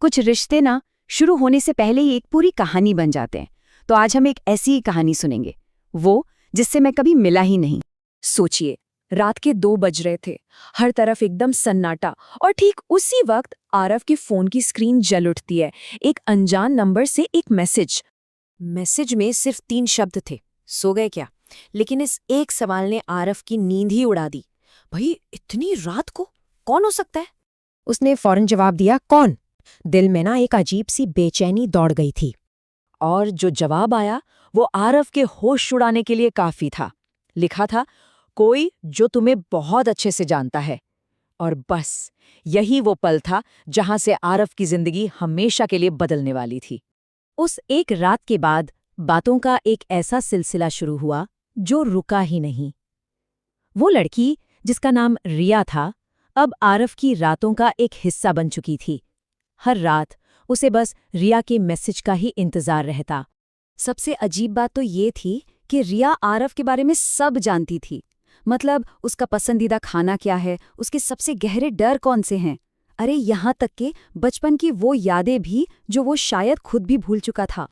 कुछ रिश्ते ना शुरू होने से पहले ही एक पूरी कहानी बन जाते हैं। तो आज हम एक ऐसी ही कहानी सुनेंगे, वो जिससे मैं कभी मिला ही नहीं। सोचिए, रात के 2 बज रहे थे, हर तरफ एकदम सन्नाटा, और ठीक उसी वक्त आरव के फोन की स्क्रीन जल उठती है। एक अनजान नंबर से एक मैसेज में सिर्फ 3 शब्द थे, सो गए क्या। लेकिन इस एक सवाल ने आरव की नींद ही उड़ा दी। भाई, इतनी रात को कौन हो सकता है? उसने फौरन जवाब दिया, कौन। दिल में ना एक अजीब सी बेचैनी दौड़ गई थी। और जो जवाब आया वो आरव के होश उड़ाने के लिए काफी था। लिखा था, कोई जो तुम्हें बहुत अच्छे से जानता है। और बस यही वो पल था जहां से आरव की जिंदगी हमेशा के लिए बदलने वाली थी। उस एक रात के बाद बातों का एक ऐसा सिलसिला शुरू हुआ जो रुका ही नहीं। वो लड़की जिसका नाम रिया था, अब आरव की रातों का एक हिस्सा बन चुकी थी। हर रात उसे बस रिया के मैसेज का ही इंतजार रहता। सबसे अजीब बात तो ये थी कि रिया आरव के बारे में सब जानती थी। मतलब उसका पसंदीदा खाना क्या है, उसके सबसे गहरे डर कौन से हैं। अरे यहाँ तक कि बचपन की वो यादें भी जो वो शायद खुद भी भूल चुका था।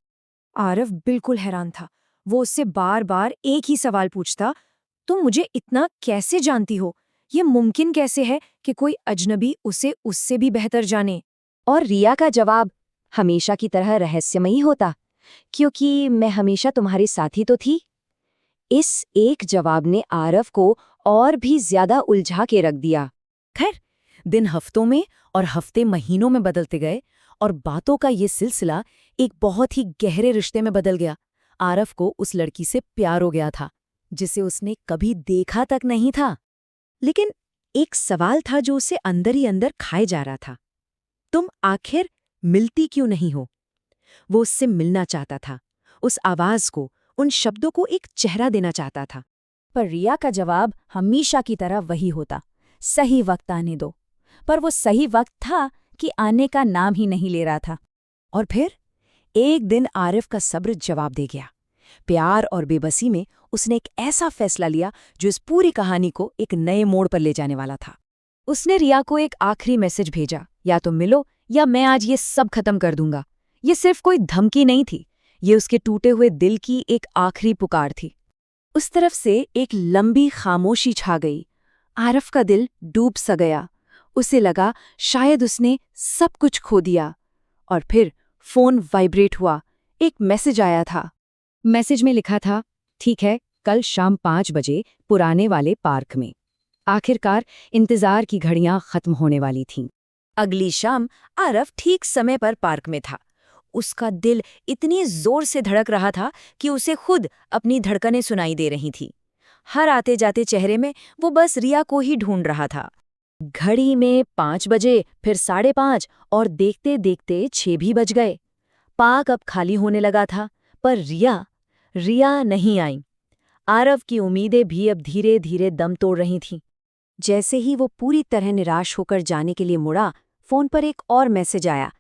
आरव बिल्कुल हैरान था। वो उससे बार बार एक ही सवाल पूछता, तुम मुझे इतना कैसे जानती हो? ये मुमकिन कैसे है कि कोई अजनबी उसे उससे भी बेहतर जाने? और रिया का जवाब हमेशा की तरह रहस्यमयी होता, क्योंकि मैं हमेशा तुम्हारी साथी तो थी। इस एक जवाब ने आरव को और भी ज्यादा उलझा के रख दिया। खैर, दिन हफ्तों में और हफ्ते महीनों में बदलते गए और बातों का ये सिलसिला एक बहुत ही गहरे रिश्ते में बदल गया। आरव को उस लड़की से प्यार हो गया था, जिसे उसने कभी देखा तक नहीं था। लेकिन एक सवाल था जो उसे अंदर ही अंदर खाए जा रहा था, तुम आखिर मिलती क्यों नहीं हो? वो उससे मिलना चाहता था, उस आवाज को, उन शब्दों को एक चेहरा देना चाहता था। पर रिया का जवाब हमेशा की तरह वही होता, सही वक्त आने दो। पर वो सही वक्त था कि आने का नाम ही नहीं ले रहा था। और फिर एक दिन आरिफ का सब्र जवाब दे गया। प्यार और बेबसी में उसने एक ऐसा फैसला लिया जो इस पूरी कहानी को एक नए मोड़ पर ले जाने वाला था। उसने रिया को एक आखिरी मैसेज भेजा, या तो मिलो या मैं आज ये सब खत्म कर दूंगा। ये सिर्फ कोई धमकी नहीं थी, ये उसके टूटे हुए दिल की एक आखिरी पुकार थी। उस तरफ से एक लंबी खामोशी छा गई। आरफ का दिल डूब सा गया। उसे लगा शायद उसने सब कुछ खो दिया। और फिर फोन वाइब्रेट हुआ। एक मैसेज आया था। मैसेज में लिखा था, ठीक है, कल शाम 5 बजे पुराने वाले पार्क में। आखिरकार इंतजार की घड़ियां खत्म होने वाली थीं। अगली शाम आरफ ठीक समय पर पार्क में था। उसका दिल इतनी जोर से धड़क रहा था कि उसे खुद अपनी धड़कनें सुनाई दे रही थी। हर आते जाते चेहरे में वो बस रिया को ही ढूंढ रहा था। घड़ी में 5 बजे, फिर 5:30 और देखते देखते 6 भी बज गए। पार्क अब खाली होने लगा था, पर रिया नहीं आई। आरव की उम्मीदें भी अब धीरे धीरे दम तोड़ रही थीं। जैसे ही वो पूरी तरह निराश होकर जाने के लिए मुड़ा, फोन पर एक और मैसेज आया।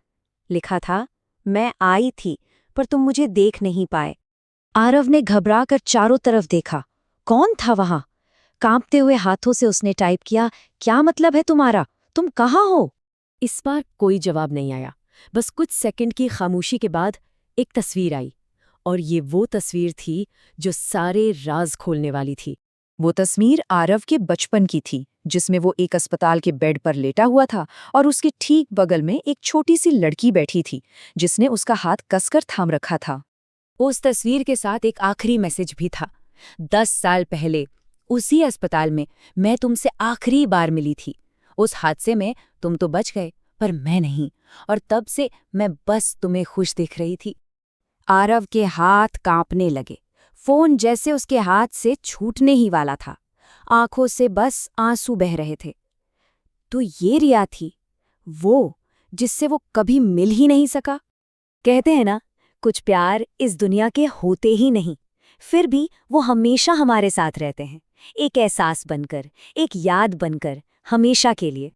लिखा था, मैं आई थी पर तुम मुझे देख नहीं पाए। आरव ने घबराकर चारों तरफ देखा। कौन था वहां? कांपते हुए हाथों से उसने टाइप किया, क्या मतलब है तुम्हारा? तुम कहाँ हो? इस बार कोई जवाब नहीं आया। बस कुछ सेकंड की खामोशी के बाद एक तस्वीर आई, और ये वो तस्वीर थी जो सारे राज खोलने वाली थी। वो तस्वीर आरव के बचपन की थी, जिसमें वो एक अस्पताल के बेड पर लेटा हुआ था और उसके ठीक बगल में एक छोटी सी लड़की बैठी थी, जिसने उसका हाथ कसकर थाम रखा था। उस तस्वीर के साथ एक आखिरी मैसेज भी था। 10 साल पहले उसी अस्पताल में मैं तुमसे आखिरी बार मिली थी। उस हादसे में तुम तो बच गए, पर मैं नहीं, और तब से मैं बस तुम्हें खुश दिख रही थी। आरव के हाथ कांपने लगे। फोन जैसे उसके हाथ से छूटने ही वाला था। आंखों से बस आंसू बह रहे थे। तो ये रिया थी, वो जिससे वो कभी मिल ही नहीं सका। कहते हैं ना, कुछ प्यार इस दुनिया के होते ही नहीं, फिर भी वो हमेशा हमारे साथ रहते हैं, एक एहसास बनकर, एक याद बनकर, हमेशा के लिए।